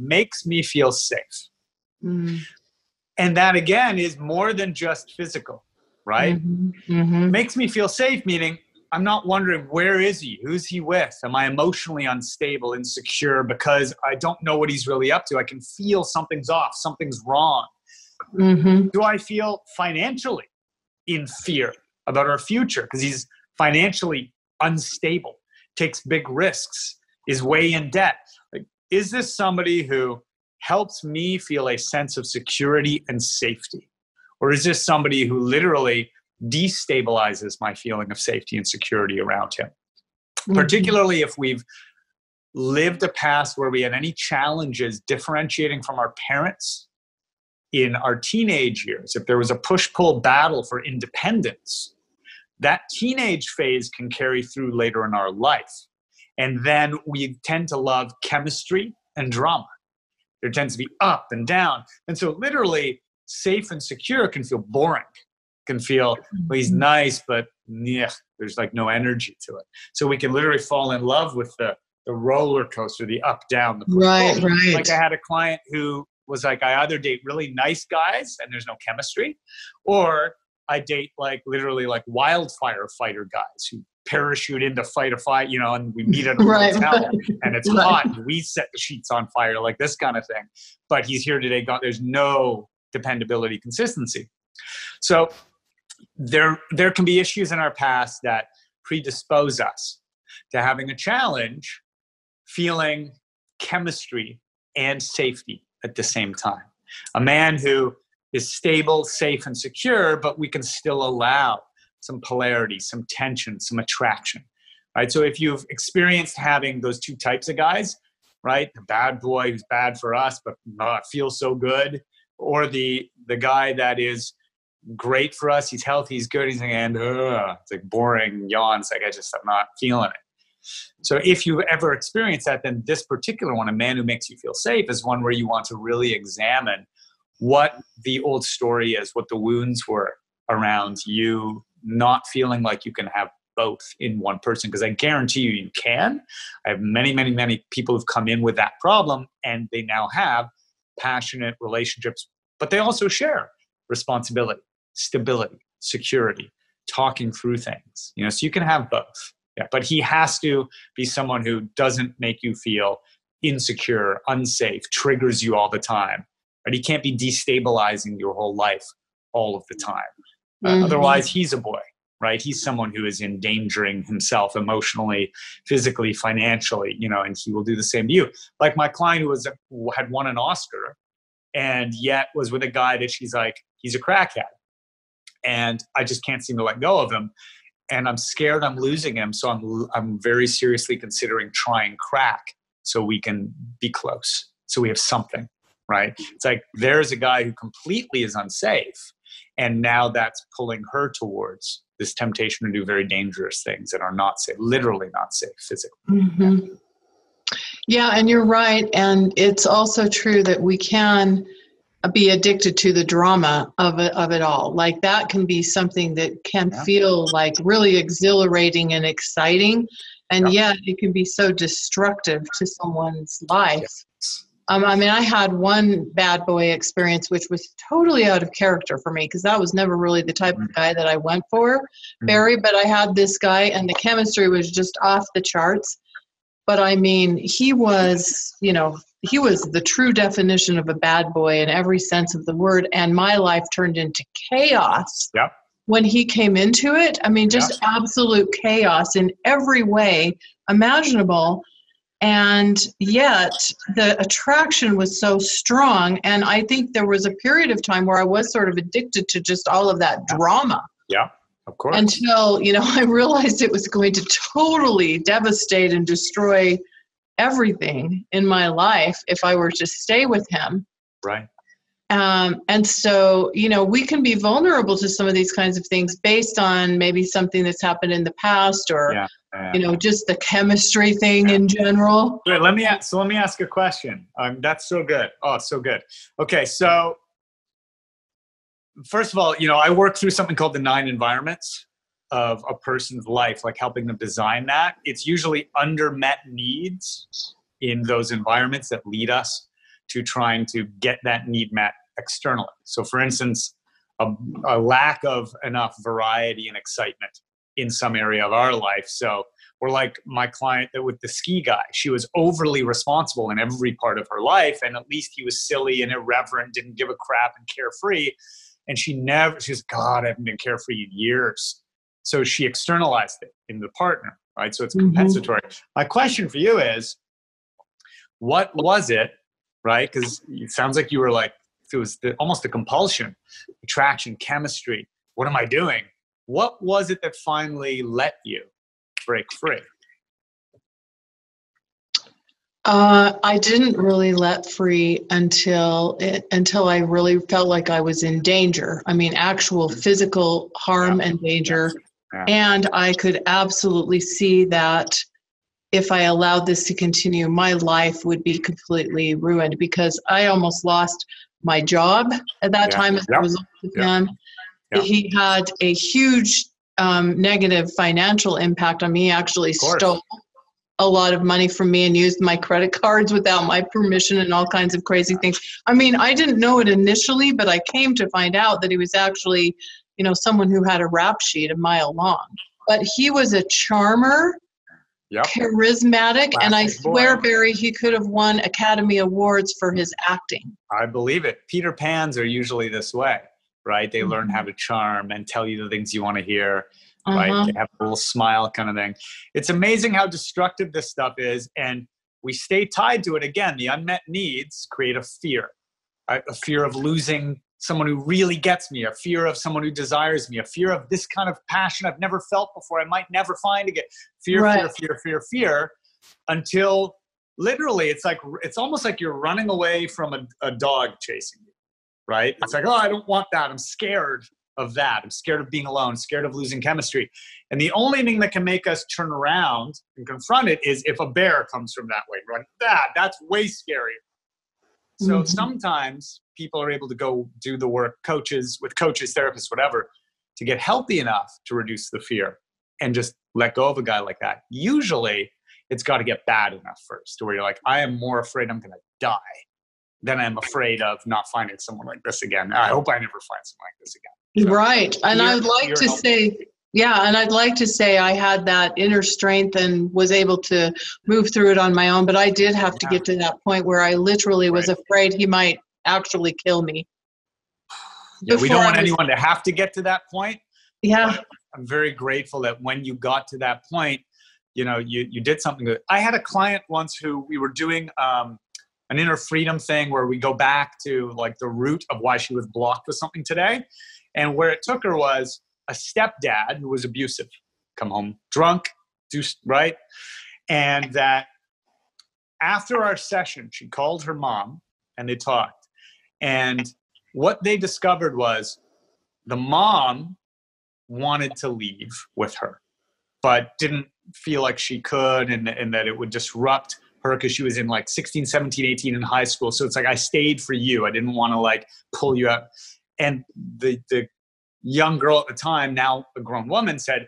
makes me feel safe. Mm. And that, again, is more than just physical, right? Mm-hmm. Mm-hmm. Makes me feel safe, meaning I'm not wondering, where is he? Who's he with? Am I emotionally unstable, insecure because I don't know what he's really up to? I can feel something's off, something's wrong. Mm-hmm. Do I feel financially in fear about our future because he's financially unstable, takes big risks, is way in debt? Like, is this somebody who helps me feel a sense of security and safety? Or is this somebody who literally destabilizes my feeling of safety and security around him? Mm-hmm. Particularly if we've lived a past where we had any challenges differentiating from our parents in our teenage years, if there was a push-pull battle for independence, that teenage phase can carry through later in our life. And then we tend to love chemistry and drama. There tends to be up and down. And so literally, safe and secure can feel boring, can feel, well, he's nice, but yeah, there's like no energy to it. So we can literally fall in love with the roller coaster, the up, down, the push. Right. Like I had a client who was like, I either date really nice guys and there's no chemistry, or I date like literally like wildfire fighter guys who parachute in to fight a fight, and we meet at a hotel and it's hot and we set the sheets on fire, like this kind of thing. But he's here today, there's no dependability, consistency. So there can be issues in our past that predispose us to having a challenge, feeling chemistry and safety at the same time. A man who is stable, safe, and secure, but we can still allow some polarity, some tension, some attraction, right? So if you've experienced having those two types of guys, right? The bad boy who's bad for us, but feels so good, or the guy that is great for us, he's healthy, he's good, he's like, and it's like boring, yawns, like I'm not feeling it. So if you've ever experienced that, then this particular one, a man who makes you feel safe, is one where you want to really examine what the old story is, what the wounds were around you not feeling like you can have both in one person. Because I guarantee you can. I have many, many, many people who've come in with that problem, and they now have passionate relationships, but they also share responsibility, stability, security, talking through things, so you can have both. Yeah, but he has to be someone who doesn't make you feel insecure, unsafe, triggers you all the time. Right? He can't be destabilizing your whole life all of the time. Mm-hmm. Otherwise, he's a boy, right? He's someone who is endangering himself emotionally, physically, financially, and he will do the same to you. Like my client who had won an Oscar and yet was with a guy that she's like, he's a crackhead. And I just can't seem to let go of him. And I'm scared I'm losing him. So I'm very seriously considering trying crack so we can be close. So we have something, right? It's like there's a guy who completely is unsafe. And now that's pulling her towards this temptation to do very dangerous things that are not safe, literally not safe physically. Mm-hmm. Yeah, and you're right. And it's also true that we can be addicted to the drama of it all. Like that can be something that can feel like really exhilarating and exciting. And yet it can be so destructive to someone's life. I had one bad boy experience, which was totally out of character for me because that was never really the type of guy that I went for, Barry. But I had this guy and the chemistry was just off the charts. But he was, he was the true definition of a bad boy in every sense of the word. And my life turned into chaos when he came into it. Just absolute chaos in every way imaginable. And yet the attraction was so strong. And I think there was a period of time where I was sort of addicted to just all of that drama. Yeah, of course. Until, I realized it was going to totally devastate and destroy everything in my life if I were to stay with him. Right. And so, we can be vulnerable to some of these kinds of things based on maybe something that's happened in the past or, just the chemistry thing in general. Wait, let me ask a question. That's so good. Oh, so good. Okay. So first of all, I work through something called the 9 environments of a person's life, like helping them design that. It's usually undermet needs in those environments that lead us to trying to get that need met externally. So for instance, a lack of enough variety and excitement in some area of our life. So we're like my client that with the ski guy, she was overly responsible in every part of her life. And at least he was silly and irreverent, didn't give a crap and carefree. And she's, God, I haven't been carefree in years. So she externalized it in the partner, right? So it's compensatory. My question for you is, what was it, right? Because it sounds like you were like, it was almost a compulsion, attraction, chemistry. What am I doing? What was it that finally let you break free? I didn't really let free until I really felt like I was in danger. I mean, actual physical harm and danger. Yeah. And I could absolutely see that if I allowed this to continue, my life would be completely ruined, because I almost lost my job at that time as a result of him. He had a huge negative financial impact on me. He actually stole a lot of money from me and used my credit cards without my permission and all kinds of crazy things. I mean, I didn't know it initially, but I came to find out that he was actually, someone who had a rap sheet a mile long. But he was a charmer, charismatic, and I swear, Barry, he could have won Academy Awards for his acting. I believe it. Peter Pans are usually this way, right? They learn how to charm and tell you the things you want to hear. Right? They have a little smile kind of thing. It's amazing how destructive this stuff is. And we stay tied to it. Again, the unmet needs create a fear, right? A fear of losing someone who really gets me, a fear of someone who desires me, a fear of this kind of passion I've never felt before, I might never find again. Fear, fear, until literally it's almost like you're running away from a dog chasing you, right? It's like, oh, I don't want that. I'm scared of that. I'm scared of being alone, scared of losing chemistry. And the only thing that can make us turn around and confront it is if a bear comes from that way, right? That's way scarier. So sometimes people are able to go do the work, coaches, therapists, whatever, to get healthy enough to reduce the fear and just let go of a guy like that. Usually it's got to get bad enough first to where you're like, I am more afraid I'm going to die than I'm afraid of not finding someone like this again. I hope I never find someone like this again. So, right. And I would like to say, and I'd like to say I had that inner strength and was able to move through it on my own. But I did have to get to that point where I literally was afraid he might actually kill me. Yeah, we don't want anyone to have to get to that point. Yeah. I'm very grateful that when you got to that point, you did something good. I had a client once who we were doing an inner freedom thing where we go back to like the root of why she was blocked with something today. And where it took her was a stepdad who was abusive, come home drunk, right? And that after our session, she called her mom and they talked. And what they discovered was the mom wanted to leave with her, but didn't feel like she could, and that it would disrupt her because she was in like 16, 17, 18 in high school. So it's like, I stayed for you. I didn't want to like pull you out. And the young girl at the time, now a grown woman, said,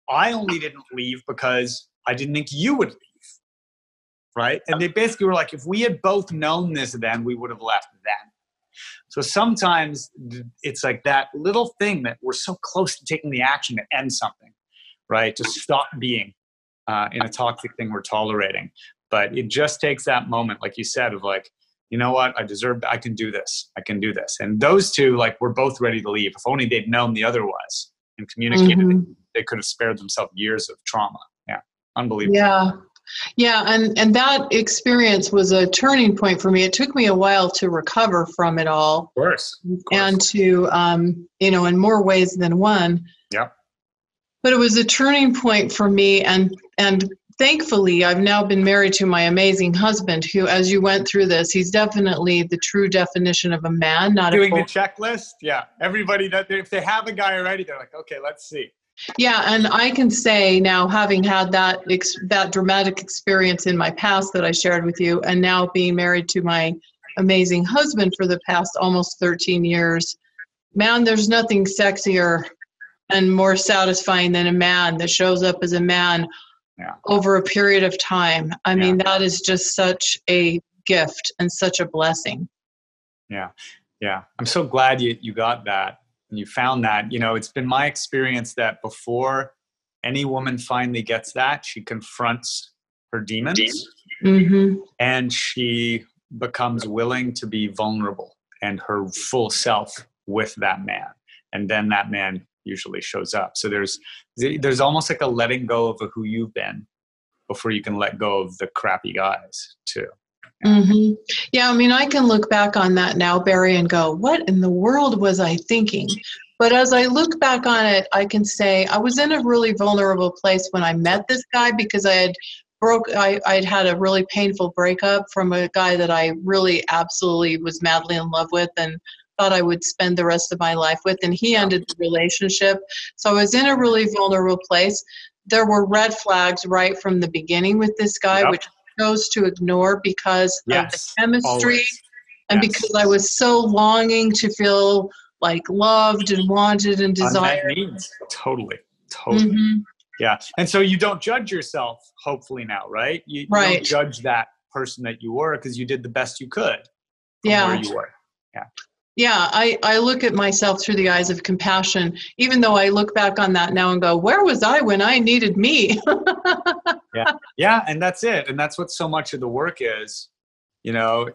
I only didn't leave because I didn't think you would leave, right? And they basically were like, if we had both known this then, we would have left then. So sometimes it's like that little thing that we're so close to taking the action to end something, right? To stop being in a toxic thing we're tolerating. But it just takes that moment, like you said, of like, you know what, I can do this. And those two, like, were both ready to leave. If only they'd known the other was and communicated, they could have spared themselves years of trauma. Yeah. Unbelievable. Yeah. And that experience was a turning point for me. It took me a while to recover from it all. Of course. And to, in more ways than one. Yeah. But it was a turning point for me. And thankfully, I've now been married to my amazing husband who, as you went through this, he's definitely the true definition of a man, not doing the checklist. Yeah. Everybody, if they have a guy already, they're like, okay, let's see. Yeah. And I can say now, having had that dramatic experience in my past that I shared with you, and now being married to my amazing husband for the past almost 13 years, man, there's nothing sexier and more satisfying than a man that shows up as a man over a period of time. I mean, that is just such a gift and such a blessing. Yeah. Yeah. I'm so glad you got that and you found that. You know, it's been my experience that before any woman finally gets that, she confronts her demons and she becomes willing to be vulnerable and her full self with that man. And then that man usually shows up. So there's almost like a letting go of who you've been before you can let go of the crappy guys too. Yeah, I mean, I can look back on that now, Barry, and go, what in the world was I thinking? But as I look back on it, I can say I was in a really vulnerable place when I met this guy because I'd had a really painful breakup from a guy that I really absolutely was madly in love with and thought I would spend the rest of my life with, and he ended the relationship. So I was in a really vulnerable place. There were red flags right from the beginning with this guy, which I chose to ignore because of the chemistry and because I was so longing to feel like loved and wanted and desired. Unmet needs. Totally. Yeah. And so you don't judge yourself, hopefully now, right? You don't judge that person that you were because you did the best you could from where you were. Yeah, I look at myself through the eyes of compassion, even though I look back on that now and go, where was I when I needed me? Yeah, and that's it. And that's what so much of the work is. You know,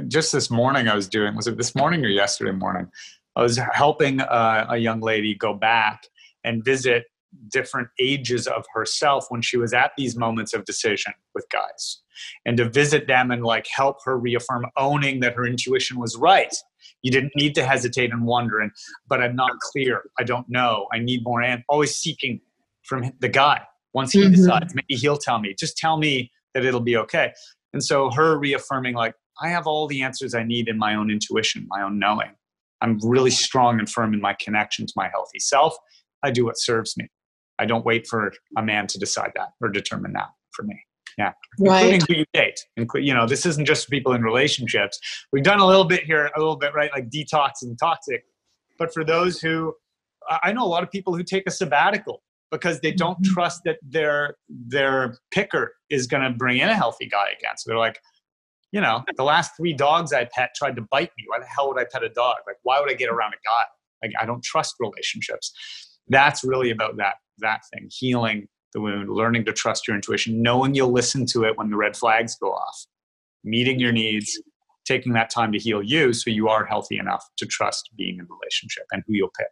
just this morning was it this morning or yesterday morning? I was helping a young lady go back and visit different ages of herself when she was at these moments of decision with guys, and to visit them and like help her reaffirm owning that her intuition was right. You didn't need to hesitate and wonder, but I'm not clear. I don't know. I need more. And always seeking from the guy. Once he decides, maybe he'll tell me, just tell me that it'll be okay. And so her reaffirming, like, I have all the answers I need in my own intuition, my own knowing. I'm really strong and firm in my connection to my healthy self. I do what serves me. I don't wait for a man to decide that or determine that for me. Yeah. Including who you date. You know, this isn't just people in relationships. We've done a little bit, right? Like detox and toxic. But for those who, I know a lot of people who take a sabbatical because they don't trust that their picker is going to bring in a healthy guy again. So they're like, you know, the last 3 dogs I pet tried to bite me. Why the hell would I pet a dog? Like, why would I get around a guy? Like, I don't trust relationships. That's really about that thing, healing the wound, learning to trust your intuition, knowing you'll listen to it when the red flags go off, meeting your needs, taking that time to heal you so you are healthy enough to trust being in a relationship and who you'll pick.